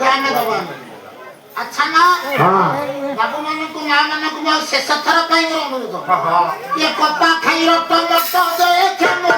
ଧ୍ୟାନ ଦେବ। ଆଚ୍ଛା ମା ବାବୁ ମାନଙ୍କୁ ମା ମାନଙ୍କୁ ମୁଁ ଶେଷ ଥର ପାଇଁ ମୋର ଅନୁରୋଧ ଇଏ କପା ଖାଇ ରଟ ମଟ ଦେଖେ ମୁଁ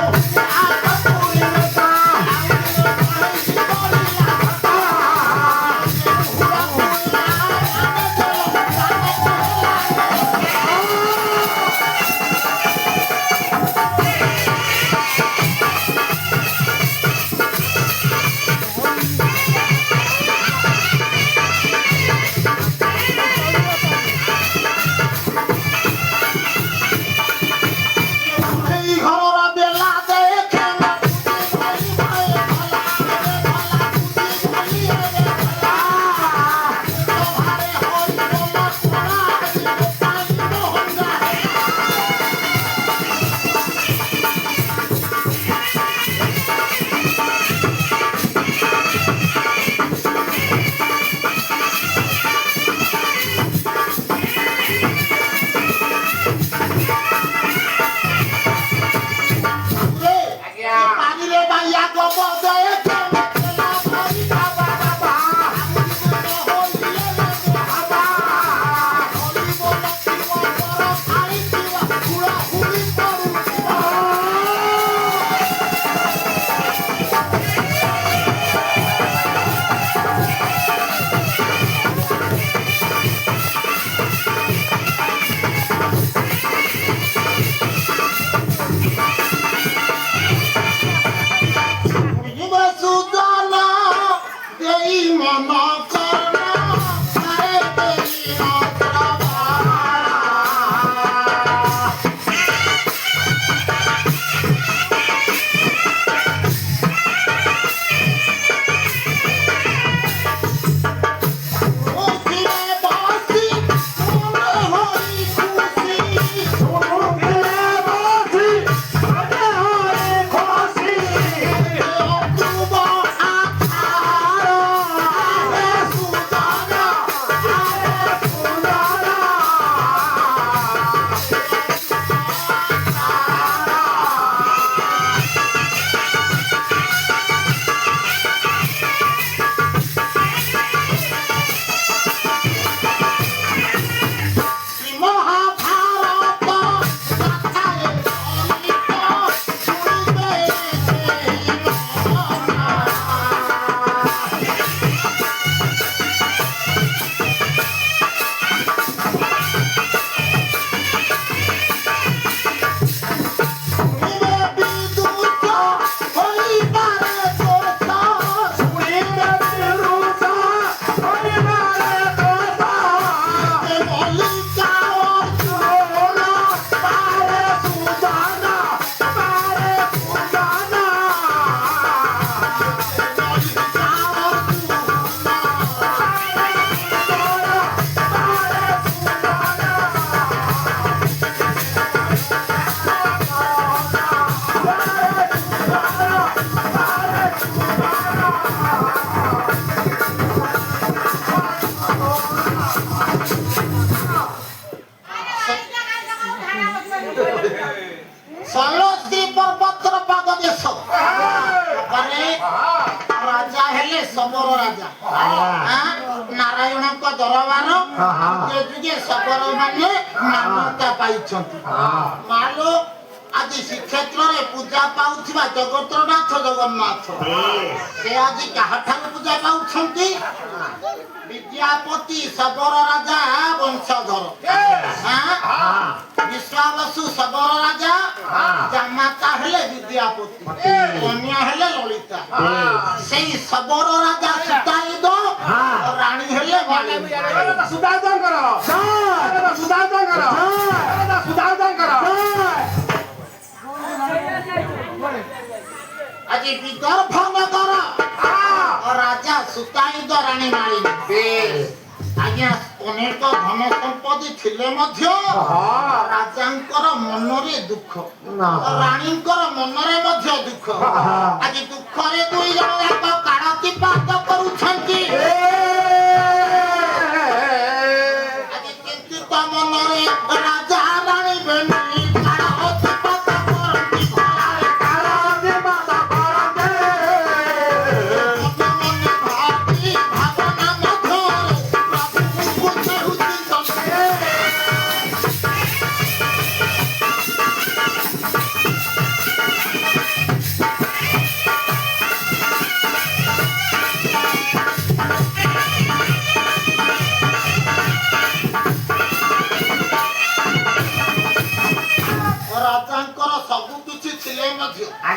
मालो आज श्रीक्षेत्र में पूजा पाउथिबा जगतनाथ जगन्नाथ से आज काहाठार पूजा पाउछंती विद्यापति सबर राजा वंशधर विश्वावसु सबर राजा जामाता हेले विद्यापति कन्या हेले ललिता सेई सबर राजा सुताइद रानी हेले सुदादंकर सुदादंकर सुदादंकर आज विदर्भ नगर राजा सुताइद रानी मालिनी आज्ञा अनेक धन संपत्ति थिले मध्य राजांकर मनरे दुख रानींकर मनरे मध्य दुख आज दुख रे दुई जण जाक काळती पात करूछंती आज चिंतित मनरे राजा रानी बेनी काळती पात करती घरारे काळती पात करते मन मन भाती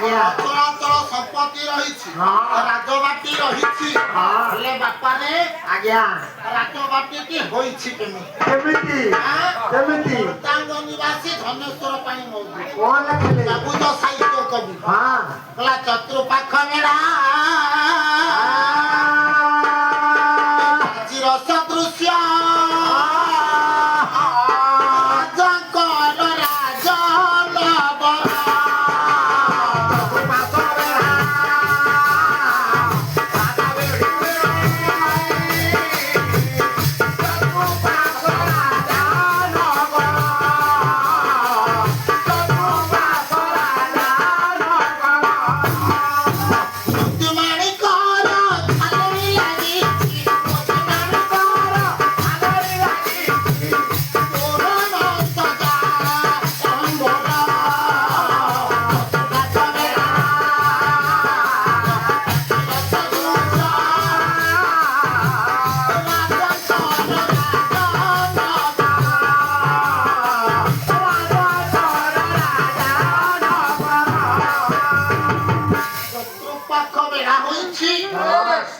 ଅଚଳାଚଳ ସମ୍ପତ୍ତି ରହିଛି, ରାଜବାଟୀ ରହିଛି, ହେଲେ ବାପାରେ ଆଜ୍ଞା ରାଜବାଟୀଟି ହୋଇଛି କେମିତି? କେମିତି କେମିତି ତାଙ୍କ ନିବାସୀ ଧନେଶ୍ୱର ପାଇଁ ମଉଜ କଣ ଲେଖିଲେ? ସବୁଜ ସାହିତ୍ୟ କବି ହଁ କହିଲା ଚତୁଃପାଖ ବେଢା ଚିର ସଦୃଶ୍ୟ ରାଜାଙ୍କର ରାଜ ନବର।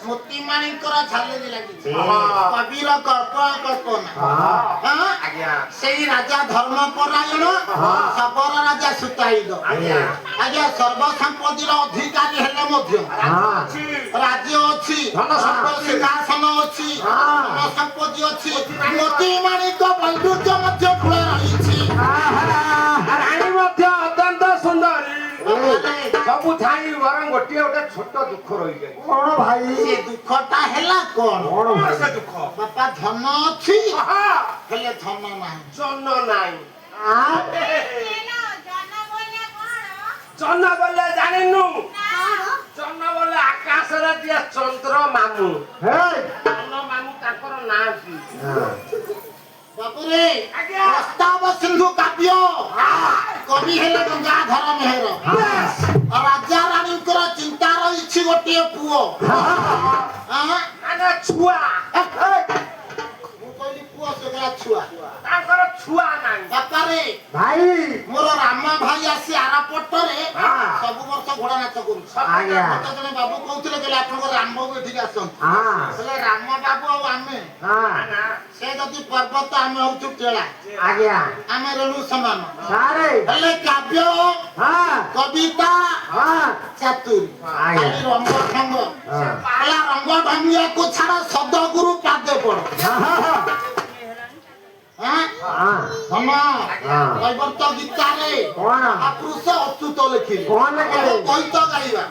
ମୋତିମାଣିଙ୍କର ଝାଲେରି ଲାଗିଛି କବିର କଳ୍ପନା ସେଇ ରାଜା ଧର୍ମପରାୟଣ ଶବର ରାଜା ସୁତାଇଦ ଆଜ୍ଞା ସର୍ବସମ୍ପତ୍ତିର ଅଧିକାରୀ ହେଲେ ମଧ୍ୟ ରାଜ୍ୟ ଅଛି ସିଂହାସନ ଅଛି ସମ୍ପତ୍ତି ଅଛି ମୋତିମାଣିଙ୍କ ବୈଦୁଜ୍ୟ ମଧ୍ୟ କୂଳ ରହିଛି ରାଣୀ ମଧ୍ୟ ଅତ୍ୟନ୍ତ ସୁନ୍ଦରୀ ସବୁ ଥାଇ ବରଂ ଗୋଟିଏ ଗୋଟେ ଛୋଟ ଦୁଃଖ ରହିଯାଏ କଣ ଭାଇ ସେ ଦୁଃଖଟା ହେଲା କଣ ସେ ଦୁଃଖ ବାପା ଧନ ଅଛି ହେଲେ ଧନ ନାହିଁ ଜନ ନାହିଁ ଜନ ବୋଲେ ଜାଣିନୁ ଜନ ବୋଲେ ଆକାଶରେ ଦିଏ ଚନ୍ଦ୍ର ମାମୁଁ ଜନ ମାମୁଁ ତାଙ୍କର ନାଁ କି ବାବୁରେ ପ୍ରସ୍ତାବ ସିନ୍ଧୁ କାବ୍ୟ କବି ହେଲେ ଗଙ୍ଗାଧର ମେହେର ରାଜା ରାଣୀଙ୍କର ଚିନ୍ତା ରହିଛି ଗୋଟିଏ ପୁଅ ମାନେ ଛୁଆ ମୁଁ କହିଲି ପୁଅ ସେ କହିଲା ଛୁଆ ତାଙ୍କର ଛୁଆ ନାହିଁ ବାପାରେ ଭାଇ ମୋର ରାମ ଭାଇ ଆସି ଆରପଟରେ ସବୁ ବର୍ଷ ଘୋଡ଼ା ନାଚ କରୁଛି ମତେ ଜଣେ ବାବୁ କହୁଥିଲେ କହିଲେ ଆପଣଙ୍କ ରାମ ବାବୁ ଏଠିକି ଆସନ୍ତୁ ହେଲେ ରାମ ବାବୁ ଆଉ ଆମେ ସେ ଯଦି ପର୍ବତ ଆମେ ହଉଛୁ ଟେଳା ଆଜ୍ଞା ଆମେ ରେଣୁ ସମାନ ସାରେ ହେଲେ କାବ୍ୟ କବିତା ଚାତୁରୀ ରଙ୍ଗ ଢଙ୍ଗ ହେଲା ରଙ୍ଗ ଢଙ୍ଗିଆକୁ ଛାଡ ସଦଗୁରୁ ପାଦେ ପଡ କୈବର୍ତ୍ତ ଗୀତାରେ ମହାପୁରୁଷ ଅଚ୍ୟୁତ ଲେଖିଲେ କୈତ ଗାଇବା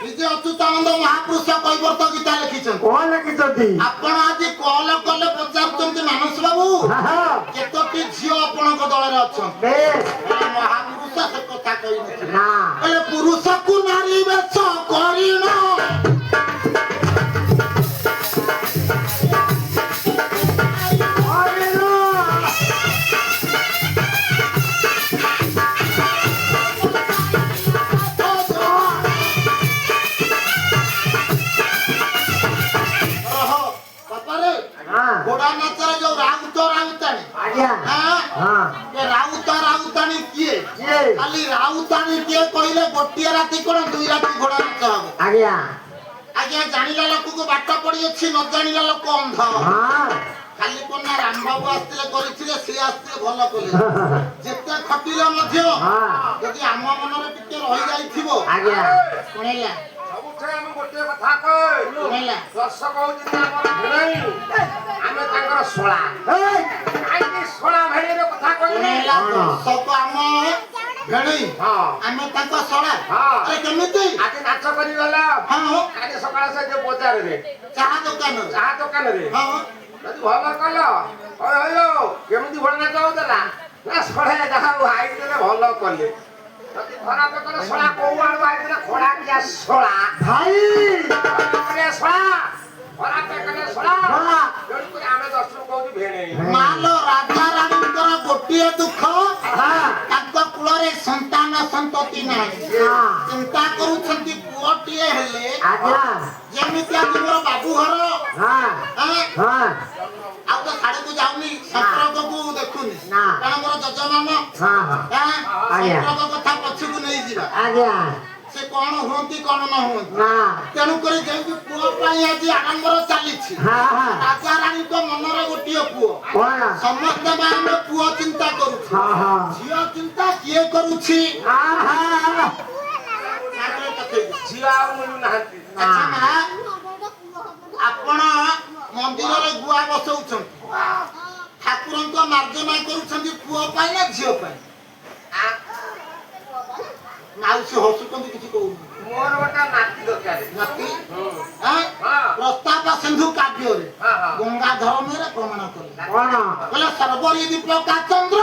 ନିଜେ ଅଚ୍ୟୁତାନନ୍ଦ ମହାପୁରୁଷ କୈବର୍ତ୍ତ ଗୀତା ଲେଖିଛନ୍ତି କଣ ଲେଖିଛନ୍ତି ଆପଣ ଆଜି କଲ କଲେ ପଚାରୁଛନ୍ତି ମାନସ ବାବୁ କେତୋଟି ଝିଅ ଆପଣଙ୍କ ଦଳରେ ଅଛନ୍ତି ମହାପୁରୁଷ ସେ କଥା କହିନଥିଲେ ହେଲେ ପୁରୁଷକୁ ନାରୀ ବେଶ କରିଣ ଘୋଡ଼ା ନାଚରେ ଯୋଉ ରାଉତ ରାଉତାଣୀ ରାଉତ ରାଉତାଣୀ କିଏ ଖାଲି ରାଉତାଣୀ କିଏ କହିଲେ ଗୋଟିଏ ରାତି କଣ 2 ରାତି ଘୋଡ଼ା ନାଚ ହବ ଆଜ୍ଞା ଜାଣିଲା ଲୋକକୁ ବାଟ ପଡିଅଛି ନ ଜାଣିଲା ଲୋକ ଅନ୍ଧ ଖାଲି କନା ରାମବାବୁ ଆସିଥିଲେ କରିଥିଲେ ସିଏ ଆସିଥିଲେ ଭଲ କଲେ ଯେତେ ଖଟିଲେ ମଧ୍ୟ ଯଦି ଆମ ମନରେ ଟିକେ ରହିଯାଇଥିବ ଶୁଣିଲା ସବୁଥିରେ ଆମେ ଗୋଟିଏ କଥା କହେ ଦର୍ଶକ ହଉଛନ୍ତି ଆମର ଭେଣେଇ ଆମେ ତାଙ୍କର ଶଳା କାହିଁକି ଶଳା ଭେଣେଇର କଥା କହିଲେ ଦର୍ଶକ ଆମ ଭେଣେଇ ଆମେ ତାଙ୍କ ଶଳା କେମିତି ଆଜି ନାଚ କରିଗଲା କାଲି ସକାଳେ ସେ ଯୋଉ ବଜାରରେ ଚାହା ଦୋକାନରେ ଯଦି ଭଲ କଲ କେମିତି ଭଲ ନାଚ ହଉଥିଲା ନା ଶଳା ଯାହା ଆଇଥିଲେ ଭଲ କଲେ ଯଦି ଖରାପ କଲେ ଶଳା କୋଉ ଆଡୁ ଆଇଥିଲେ ଖଡା କିଆ ଶଳା ଭାଇ ଶଳା ଖରାପ କଲେ ଶଳା ତେଣୁକରି ଆମେ ଦର୍ଶନ କହୁଛୁ ଭେଣେଇ ମାଲୋ ରାଜା ରାଣୀଙ୍କର ଗୋଟିଏ ଦୁଃଖ ତାଙ୍କ କୂଳରେ ସନ୍ତାନ ସନ୍ତତି ନାହିଁ ଚିନ୍ତା କରୁଛନ୍ତି ପୁଅଟିଏ ହେଲେ ଯେମିତି ଆଜି ମୋର ବାବୁ ଘର ଆଉ ତ ସାଡକୁ ଯାଉନି ସମ୍ପର୍କକୁ ଦେଖୁନି କାରଣ ମୋର ଯଜମାନ ହଁ ହଁ ଆଜ୍ଞା। ସମ୍ପର୍କ କଥା ପଛକୁ ନେଇଯିବା ଆଜ୍ଞା ସେ କଣ ହୁଅନ୍ତି କଣ ନ ହୁଅନ୍ତି ନା ତେଣୁକରି ଯେମିତି ପୁଅ ପାଇଁ ଆଜି ଆଡମ୍ବର ଚାଲିଛି ହଁ ହଁ ରାଜା ରାଣୀଙ୍କ ମନରେ ଗୋଟିଏ ପୁଅ କଣ ସମସ୍ତେ ବା ଆମେ ପୁଅ ଚିନ୍ତା କରୁଛୁ ହଁ ହଁ ଝିଅ ଚିନ୍ତା କିଏ କରୁଛି ଆହା ଝିଅ ଆଉ ମିଳୁନାହାନ୍ତି। ଆଚ୍ଛା ମା ଆପଣ ମନ୍ଦିରରେ ଗୁଆ ବସଉଛନ୍ତି ଠାକୁରଙ୍କ ମାର୍ଜନା କରୁଛନ୍ତି ପୁଅ ପାଇଁ ନା ଝିଅ ପାଇଁ ମାଉସୀ ହସୁଛନ୍ତି କିଛି କହୁନି ମୋର ଗୋଟେ ନାତି ଦରକାର। ନାତି ହୁଁ। ଆଁ? ହଁ। ପ୍ରସ୍ତାବ ସିନ୍ଧୁ କାବ୍ୟରେ ହଁ, ହଁ। ଗଙ୍ଗାଧର ମେରେ ପ୍ରମାଣ କଲେ କଣ କହିଲେ ସର୍ବରି ଦୀପକା ଚନ୍ଦ୍ର